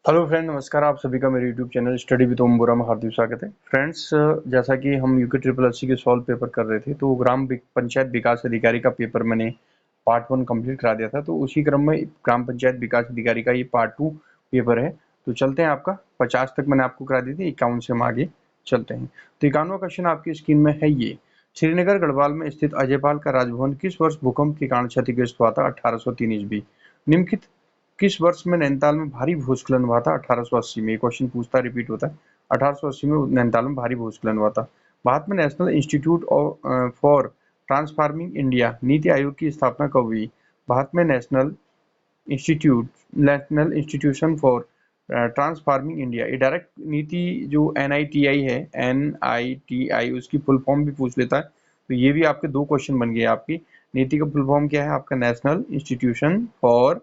Hello friend, नमस्कार। आप सभी का मेरे यूट्यूब चैनल स्टडी विद ओम बोरा में हार्दिक स्वागत है। फ्रेंड्स, जैसा कि हम यूके ट्रिपल एससी के सॉल्व पेपर कर रहे थे, तो पंचायत विकास अधिकारी का पेपर मैंने पार्ट 1 कंप्लीट करा दिया था। तो उसी क्रम में ग्राम पंचायत विकास अधिकारी का ये पार्ट 2 पेपर है। तो चलते हैं, आपका 50 तक मैंने आपको करा दी थी, 51 से हम आगे चलते हैं। तो 51वां क्वेश्चन आपकी स्क्रीन में है ये। श्रीनगर गढ़वाल में स्थित अजयपाल का राजभवन किस वर्ष भूकंप के कारण क्षतिग्रस्त हुआ था? 1803 ईस्वी। निम्नलिखित किस वर्ष में नैनीताल में भारी भूस्खलन हुआ था? 1880 में। ये क्वेश्चन पूछता रिपीट होता है। 1880 में नैनीताल में भारी भूस्खलन हुआ था। भारत में national institute for transforming India NITI Aayog की स्थापना कब हुई? भारत में national institution for transforming India, ये डायरेक्ट नीति जो NITI है, NITI, उसकी फुल फॉर्म भी पूछ लेता है। तो ये भी आपके दो क्वेश्चन बन गए। आपकी नीति का फुल फॉर्म क्या है? आपका national institution for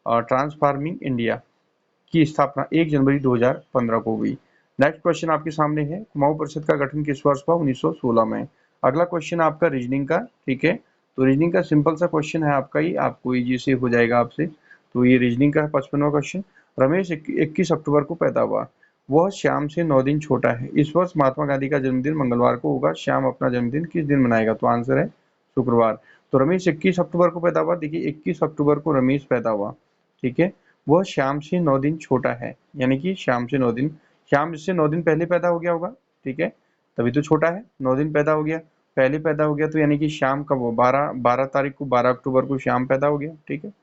transforming India की स्थापना 1 जनवरी 2015 को हुई। नेक्स्ट क्वेश्चन आपके सामने है। कुमाऊं परिषद का गठन किस वर्ष हुआ? 1916 में। अगला क्वेश्चन आपका रीजनिंग का, ठीक है। तो रीजनिंग का सिंपल सा क्वेश्चन है आपका, ही आपको इजी से हो जाएगा आपसे। तो ये रीजनिंग का 55वां क्वेश्चन। रमेश 21 अक्टूबर को पैदा हुआ, वह श्याम से 9 दिन छोटा है। इस वर्ष महात्मा गांधी का जन्मदिन मंगलवार को होगा। श्याम अपना जन्मदिन किस दिन मनाएगा? तो आंसर है शुक्रवार। तो रमेश 21 अक्टूबर को पैदा हुआ। देखिए, 21 अक्टूबर को रमेश पैदा हुआ, ठीक है। वह श्याम से 9 दिन छोटा है, यानी कि श्याम से 9 दिन, श्याम इससे 9 दिन पहले पैदा हो गया होगा, ठीक है। तभी तो छोटा है, 9 दिन पैदा हो गया, पहले पैदा हो गया। तो यानी कि श्याम कब हो? 12 तारीख को, 12 अक्टूबर को श्याम पैदा हो गया, ठीक है।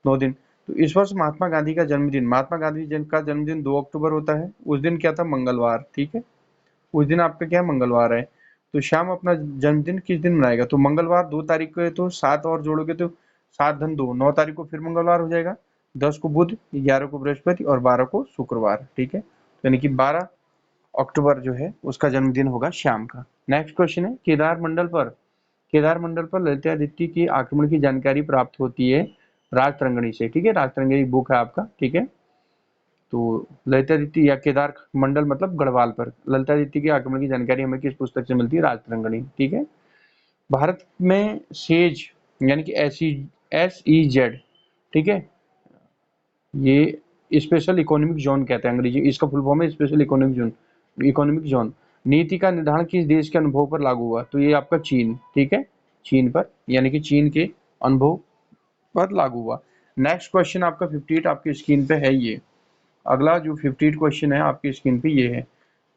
9 दिन। तो इस वर्ष महात्मा गांधी का जन्मदिन, महात्मा गांधी का जन्मदिन 2 अक्टूबर होता है। उस दिन क्या था? मंगलवार, ठीक है। उस दिन आपका क्या है? मंगलवार है। तो श्याम अपना जन्मदिन किस दिन मनाएगा? तो मंगलवार 2 तारीख को है, तो 7 और जोड़ोगे तो 7 धन 2, 9 तारीख को फिर मंगलवार हो जाएगा। 10 को बुध, 11 को बृहस्पति और 12 को शुक्रवार, ठीक है। तो यानी कि 12 अक्टूबर जो है उसका जन्मदिन होगा श्याम का। नेक्स्ट क्वेश्चन है, केदार मंडल पर ललितादित्य के आक्रमण की जानकारी प्राप्त होती है राजतरंगिणी से, ठीक है। राजतरंगिणी बुक है आपका, ठीक है। तो ललितादित्य या केदार मंडल मतलब गढ़वाल पर ललितादित्य के आक्रमण की जानकारी हमें किस पुस्तक से मिलती है? राजतरंगिणी, ठीक है। भारत में सेज यानी कि SEZ, ठीक है, ये स्पेशल इकोनॉमिक जोन कहते हैं अंग्रेजी, इसका फुल फॉर्म है स्पेशल इकोनॉमिक जोन। नीति का निर्धारण किस देश के अनुभव पर लागू हुआ? तो ये आपका चीन, ठीक है, चीन पर, यानी कि चीन के अनुभव पर लागू हुआ। नेक्स्ट क्वेश्चन आपका 58 आपकी स्क्रीन पे है ये। अगला जो 58 क्वेश्चन है आपकी स्क्रीन पे ये है।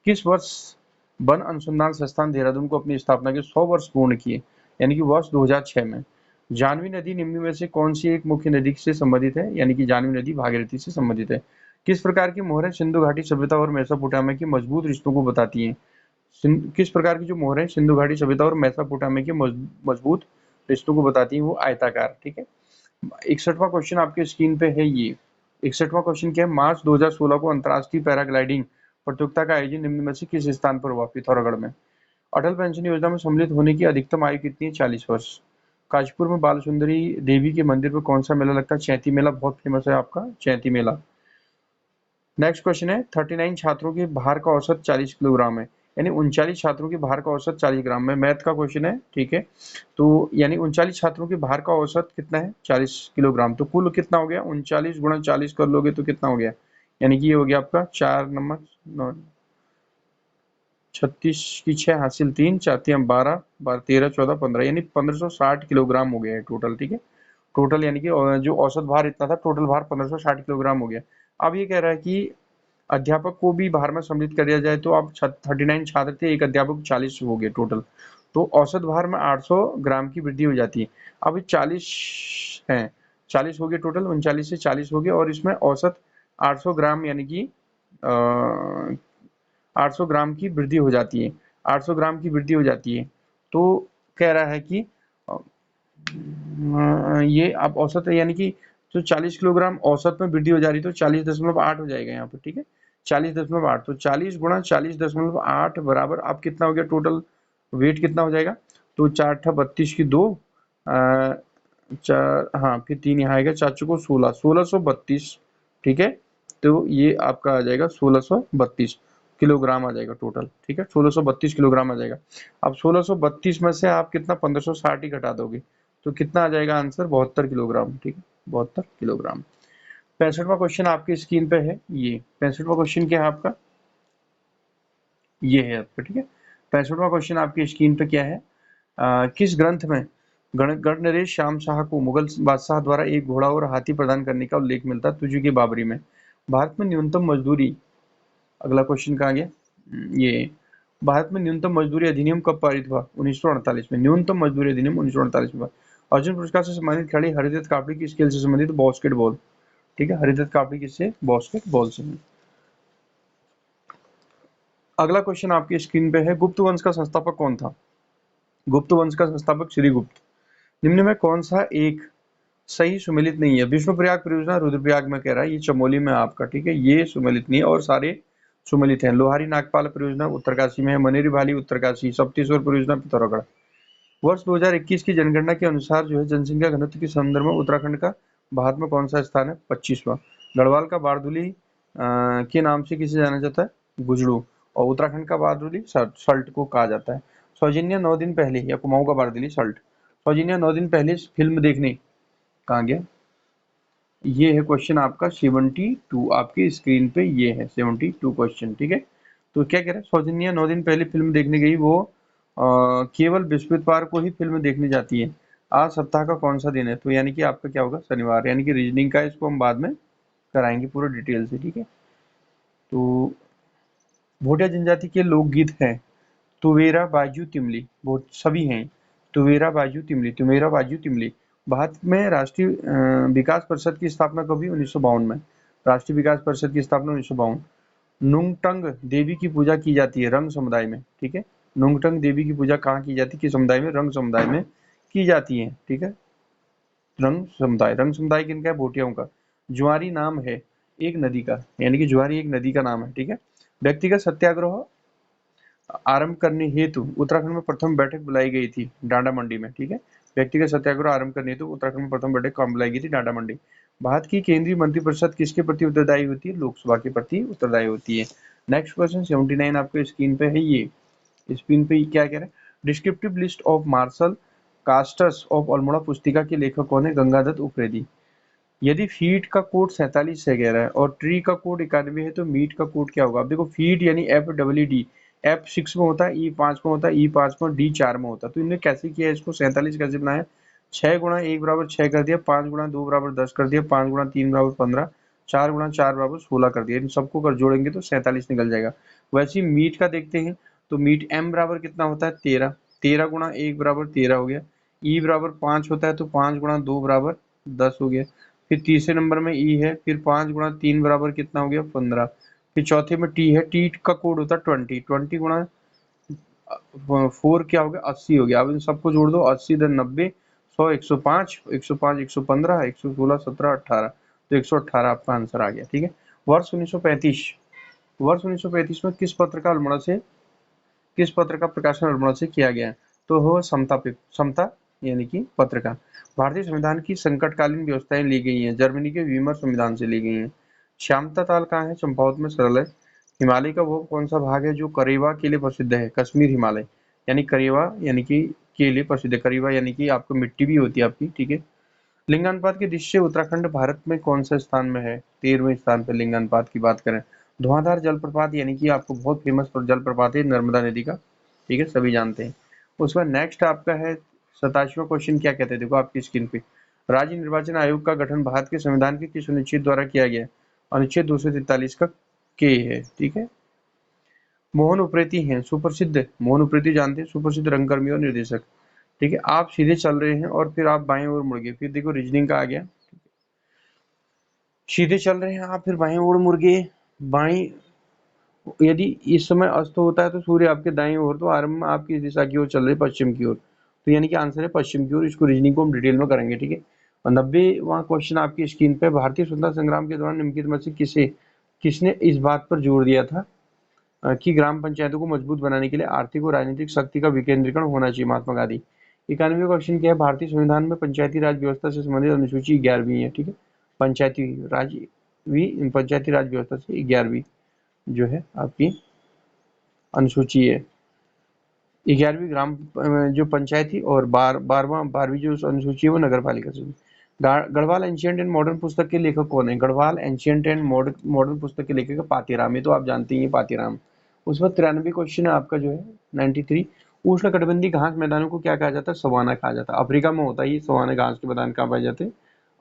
किस वर्ष वन अनुसंधान संस्थान देहरादून को अपनी स्थापना के 100 वर्ष पूर्ण किए? यानी कि वर्ष 2006 में। जानवी नदी निम्न में से कौन सी एक मुख्य नदी से संबंधित है? यानी कि जानवी नदी भागीरथी से संबंधित है। किस प्रकार की मोहरें सिंधु घाटी सभ्यता और मेसोपोटामिया के मजबूत रिश्तों को बताती हैं? किस प्रकार की जो मोहरें सिंधु घाटी सभ्यता और मेसोपोटामिया के मजबूत रिश्तों को बताती हैं? वो आयताकार, ठीक है। 61वां क्वेश्चन आपके स्क्रीन पे है ये। 61वां क्वेश्चन क्या है? मार्च 2016 को अंतरराष्ट्रीय पैराग्लाइडिंग प्रतियोगिता का आयोजन निम्न में से किस स्थान पर हुआ? पिथौरागढ़ में। अटल पेंशन योजना में सम्मिलित होने की अधिकतम आयु कितनी है? 40 वर्ष। काशीपुर में बाल सुंदरी देवी के मंदिर पर कौन सा मेला लगता है? चैती मेला बहुत फेमस है आपका, चैती मेला। नेक्स्ट क्वेश्चन है, 39 छात्रों के भार का औसत 40 किलोग्राम है, यानी 39 छात्रों के भार का औसत 40 ग्राम में। मैथ का क्वेश्चन है, ठीक है। तो यानी 39 छात्रों के भार का औसत कितना है? 40 किलोग्राम। तो कुल कितना हो गया? 39 गुणा 40 कर लोगे तो कितना हो गया? यानी कि ये हो गया आपका 4 नंबर 36 की 6 हासिल 3, 4 12, 12 13 14 15, यानी 1560 किलोग्राम हो गया है टोटल, ठीक है। टोटल यानी कि जो औसत भार इतना था, टोटल भार 1560 किलोग्राम हो गया। अब ये कह रहा है कि अध्यापक को भी भार में सम्मिलित कर दिया जाए, तो अब 39 छात्र थे, एक अध्यापक 40 हो गए टोटल, तो औसत भार में 800 ग्राम की वृद्धि हो जाती है। अब 40 है, 40 हो गए टोटल, 39 से 40 हो गए, और इसमें औसत 800 ग्राम यानी कि 800 ग्राम की वृद्धि हो जाती है। 800 ग्राम की वृद्धि हो जाती है। तो कह रहा है कि ये अब औसत है, यानी कि जो 40 किलोग्राम औसत में वृद्धि हो जा रही, तो 40.8 हो जाएगा यहाँ पर, ठीक है। 40.8, तो 40 गुणा 40.8 बराबर अब कितना हो गया टोटल वेट कितना हो जाएगा? तो 4 32 की 2, चार, हाँ फिर 3 यहाँ आएगा, 4 चौको 16, 1632, ठीक है। तो ये आपका आ जाएगा 1632 किलोग्राम आ जाएगा टोटल, ठीक है। 1632 किलोग्राम आ जाएगा। अब 1632 में से आप कितना 1560 ही घटा दोगे, तो कितना आ जाएगा आंसर? 72 किलोग्राम, ठीक है, 72 किलोग्राम। 65वां क्वेश्चन आपकी स्क्रीन पे है। ये 65वां क्वेश्चन क्या है आपका, ये है आपका, ठीक है। 65वां क्वेश्चन आपकी स्क्रीन पे क्या है, किस ग्रंथ में गणनरेश श्याम शाह को मुगल बादशाह द्वारा एक घोड़ा और हाथी प्रदान करने का उल्लेख मिलता है? तुझी की बाबरी में। भारत में न्यूनतम मजदूरी, अगला क्वेश्चन कहाँ गया, ये भारत में न्यूनतम मजदूरी अधिनियम कब पारित हुआ? 1948 में। न्यूनतम मजदूरी अधिनियम 1948 में। अर्जुन पुरस्कार से सम्मानित खिलाड़ी हरिदत्त कापड़ी किस खेल से संबंधित? बास्केटबॉल, ठीक है। हरिदत्त कापड़ी किससे? बास्केटबॉल से। अगला क्वेश्चन आपकी स्क्रीन पे है, गुप्त वंश का संस्थापक कौन था? गुप्त वंश का संस्थापक श्रीगुप्त। निम्न में कौन सा एक सही सुमेलित नहीं है? विष्णुप्रयाग परियोजना रुद्रप्रयाग में कह रहा है, ये चमोली में आपका, ठीक है। ये सुमेलित नहीं है और सारे सुमेलित हैं। लोहारी नागपाल परियोजना उत्तरकाशी में है। मनेरी भाली उत्तरकाशी। सप्तेश्वर परियोजना पिथौरागढ़। वर्ष 2021 की जनगणना के अनुसार जो है जनसंख्या घनत्व के संदर्भ में उत्तराखंड का भारत में कौन सा स्थान है? 25वां। गढ़वाल का बारदुली के नाम से किसे जाना जाता है? गुजड़ू। और उत्तराखंड का बारदुली सल्ट को कहा जाता है। सौजन्या 9 दिन पहले, या कुमाऊं का बारदुली सल्ट। सौजन्या 9 दिन पहले फिल्म देखने कहाँ गया? ये है क्वेश्चन आपका 72 आपकी स्क्रीन पे, ये है 72 क्वेश्चन, ठीक है। तो क्या कह रहा है, सौजन्या 9 दिन पहले फिल्म देखने गई, वो केवल बृहस्पतिवार को ही फिल्म देखने जाती है। आज सप्ताह का कौन सा दिन है? तो यानी कि आपका क्या होगा? शनिवार। यानी कि रीजनिंग का इसको हम बाद में कराएंगे पूरा डिटेल से, ठीक है। तो भोटिया जनजाति के लोकगीत हैं तुवेरा बाजू तिमली, बहुत सभी हैं। तुवेरा बाजू तिमली, तुमेरा बाजू तिमली। भारत में राष्ट्रीय विकास परिषद की स्थापना कब हुई? 1952 में। राष्ट्रीय विकास परिषद की स्थापना 1952। नुंगटंग देवी की पूजा की जाती है रंग समुदाय में, ठीक है। नुंगटंग देवी की पूजा कहाँ की जाती है? किस समुदाय में? रंग समुदाय में की जाती है, ठीक है। रंग समुदाय, रंग समुदाय किनका है? भोटियाओं का। जुआरी नाम है एक नदी का, यानी कि जुआरी एक नदी का नाम है, ठीक है। व्यक्तिगत सत्याग्रह आरंभ करने हेतु उत्तराखंड में प्रथम बैठक बुलाई गई थी डांडा मंडी में, ठीक है। व्यक्तिगत सत्याग्रह आरंभ करने हेतु उत्तराखंड में प्रथम बैठक कहाँ बुलाई गई थी? डांडा मंडी। भारत की केंद्रीय मंत्रिपरिषद किसके प्रति उत्तरदायी होती है? लोकसभा के प्रति उत्तरदायी होती है। नेक्स्ट क्वेश्चन 79 आपके स्क्रीन पे है। ये स्क्रीन पे क्या कह रहा है, descriptive list of martial castes of Almora पुस्तिका के लेखक कौन है? गंगादत्त उप्रेती। यदि फीट का कोड 47 से कह रहा है और ट्री का कोड 91 है, तो मीट का कोड क्या होगा? अब देखो, फीट यानी FWD, F6 में होता है, E5 में होता है, E5 में, D4 में होता है। तो इन्होंने कैसे किया है इसको? 47 कैसे बनाया? 6 गुणा 1 बराबर 6 कर दिया, 5 गुणा 2 बराबर 10 कर दिया, 5 गुणा 3 बराबर 15, 4 गुणा 4 बराबर 16 कर दिया। इन सबको कर जोड़ेंगे तो 47 निकल जाएगा। वैसे ही मीट का देखते हैं, तो मीट M बराबर कितना होता है? 13। 13 गुणा 1 बराबर 13 हो गया। E बराबर 5 होता है, तो 5 गुणा 2 बराबर 10 हो गया। फिर तीसरे नंबर में ई है, फिर 5 गुणा 3 बराबर कितना हो गया? 15। फिर चौथे में टी है, टी का कोड होता है 20, 20 गुणा 4 क्या हो गया? 80 हो गया। अब इन सबको जोड़ दो, 80 10 90, 100 105, 105 115, 116 17 18, तो 118 आपका आंसर आ गया, ठीक है। वर्ष 1935, वर्ष 1935 में किस पत्र का प्रकाशन अल्मोड़ा से किया गया है? तो हो समता यानी कि पत्र का। भारतीय संविधान की संकटकालीन व्यवस्थाएं ली गई हैं जर्मनी के वीमर संविधान से ली गई हैं। श्यामता ताल कहाँ है? चंपावत में सरल है। हिमालय का वो कौन सा भाग है जो करेवा के लिए प्रसिद्ध है? कश्मीर हिमालय। यानी करेवा यानी कि के लिए प्रसिद्ध है। करेवा यानी कि आपको मिट्टी भी होती है आपकी, ठीक है। लिंगानुपात की दृष्टि से उत्तराखंड भारत में कौन सा स्थान में है? 13वें स्थान पर लिंगानुपात की बात करें। धुआंधार जलप्रपात यानी कि आपको बहुत फेमस जलप्रपात है नर्मदा नदी का, ठीक है, सभी जानते हैं। उसके बाद नेक्स्ट आपका है 27वां क्वेश्चन, क्या कहते हैं देखो आपकी स्क्रीन पे। राज्य निर्वाचन आयोग का गठन भारत के संविधान के किस अनुच्छेद द्वारा किया गया? अनुच्छेद 243 का के है, ठीक है। मोहन उप्रेती हैं सुप्रसिद्ध, मोहन उप्रेती जानते हैं, सुप्रसिद्ध रंगकर्मी और निर्देशक, ठीक है। आप सीधे चल रहे हैं और फिर आप बाएं ओर मुड़ गए, फिर देखो रीजनिंग का आ गया। सीधे चल रहे हैं आप, फिर बाएं ओर मुड़ गए। बाएं, यदि इस समय अस्त होता है तो सूर्य आपके दाएं ओर, तो आरंभ में आप किस दिशा की ओर चल रहे? पश्चिम की ओर। तो यानी कि आंसर है पश्चिम की ओर। इसको रीजनिंग को हम डिटेल में करेंगे, ठीक है। और 90वां क्वेश्चन आपकी स्क्रीन पे, भारतीय स्वतंत्रता संग्राम के दौरान निम्नलिखित में से किसने इस बात पर जोर दिया था कि ग्राम पंचायतों को मजबूत बनाने के लिए आर्थिक और राजनीतिक शक्ति का विकेंद्रीकरण होना चाहिए? महात्मा गांधी। 91वां क्वेश्चन क्या है? भारतीय संविधान में पंचायती राज व्यवस्था से संबंधित अनुसूची 11वीं है, ठीक है। पंचायती राज व्यवस्था से 11वीं जो है आपकी अनुसूची है। 11वीं ग्राम जो पंचायती, और 12वां 12वीं जो अनुसूची है वो नगर पालिका से। गढ़वाल एंशियंट एंड मॉडर्न पुस्तक के लेखक कौन है? गढ़वाल एंशियंट एंड मॉडर्न पुस्तक के लेखक पातीराम, ये तो आप जानते ही हैं पातीराम। उस पर 93 क्वेश्चन है आपका जो है 93। उष्णकटिबंधीय घास मैदानों को क्या कहा जाता है? सवाना कहा जाता है। अफ्रीका में होता है ये सवाना घास के मैदान कहाँ पाए जाते हैं?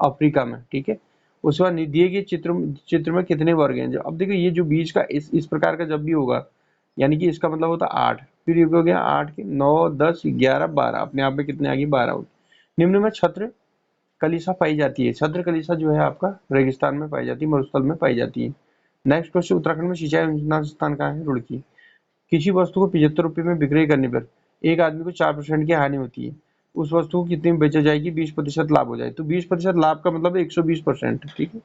अफ्रीका में, ठीक है। उसके बाद दिए गए चित्र में कितने वर्ग हैं? अब देखिए ये जो बीच का इस प्रकार का जब भी होगा, यानी कि इसका मतलब होता है 8, फिर ये हो गया 8 के 9 10 11 12, अपने आप में कितने आ गए? 12 हो गए। निम्न में छत्र कलिसा पाई जाती है। छत्र कलिसा जो है आपका रेगिस्तान में पाई जाती है, मरुस्थल में पाई जाती है। नेक्स्ट क्वेश्चन, उत्तराखंड में सिंचाई अनुसंधान संस्थान कहाँ है? रुड़की। किसी वस्तु को 75 रुपये में विक्रय करने पर एक आदमी को 4% की हानि होती है, उस वस्तु को कितने में बेचा जाएगी? 20% लाभ हो जाए तो 20% लाभ का मतलब है 120%, ठीक है।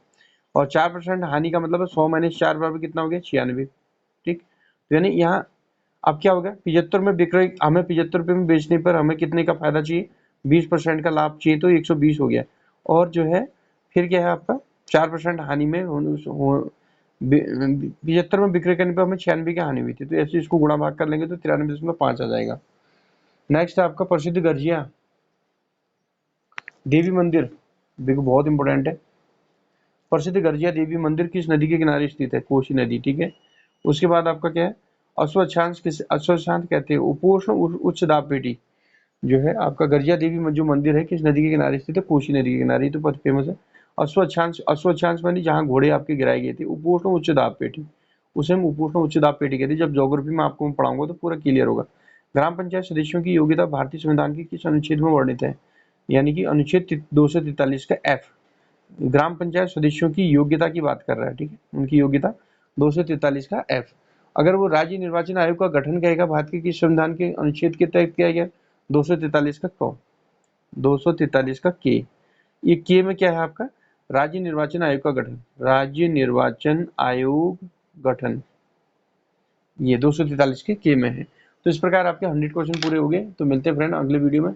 और 4% हानि का मतलब है 100 माइनस 4 बराबर कितना हो गया? 96, ठीक। तो यानी यहाँ अब क्या होगा? 75 में विक्रय, हमें 75 रुपये में बेचने पर हमें कितने का फायदा चाहिए? 20% का लाभ चाहिए, तो 120 हो गया। और जो है फिर क्या है आपका 4% हानि में 75 में विक्रय करने पर हमें 96 की हानि हुई थी, तो ऐसे इसको गुणा भाग कर लेंगे तो 93.5 आ जाएगा। नेक्स्ट है आपका प्रसिद्ध गर्जिया देवी मंदिर, देखो बहुत इंपॉर्टेंट है। प्रसिद्ध गर्जिया देवी मंदिर किस नदी के किनारे स्थित है? कोसी नदी, ठीक है। उसके बाद आपका क्या है? अश्वत्थांश किस अश्वत्थांश कहते हैं? उपोष्ण उच्च दाब पेटी जो है आपका गर्जिया देवी जो मंदिर है किस नदी के किनारे स्थित है? कोसी नदी के किनारे, तो बहुत फेमस है। अश्वत्थांश मानी जहाँ घोड़े आपके गिराए गए थे। उपोष्ण उच्च दाब पेटी, उसे हम उपोष्ण उच्च दाब पेटी कहते हैं। जब ज्योग्राफी में आपको मैं पढ़ाऊंगा तो पूरा क्लियर होगा। ग्राम पंचायत सदस्यों की योग्यता भारतीय संविधान के किस अनुच्छेद में वर्णित है? यानी कि अनुच्छेद 243 का एफ। ग्राम पंचायत सदस्यों की योग्यता की बात कर रहा है, ठीक है, उनकी योग्यता 243 का एफ। अगर वो राज्य निर्वाचन आयोग का गठन करेगा भारत के किस संविधान के अनुच्छेद के तहत किया गया? 243 का क, 243 का के। ये के में क्या है आपका? राज्य निर्वाचन आयोग का गठन, राज्य निर्वाचन आयोग गठन, ये 243 के में है। तो इस प्रकार आपके 100 क्वेश्चन पूरे हो गए। तो मिलते हैं फ्रेंड अगले वीडियो में।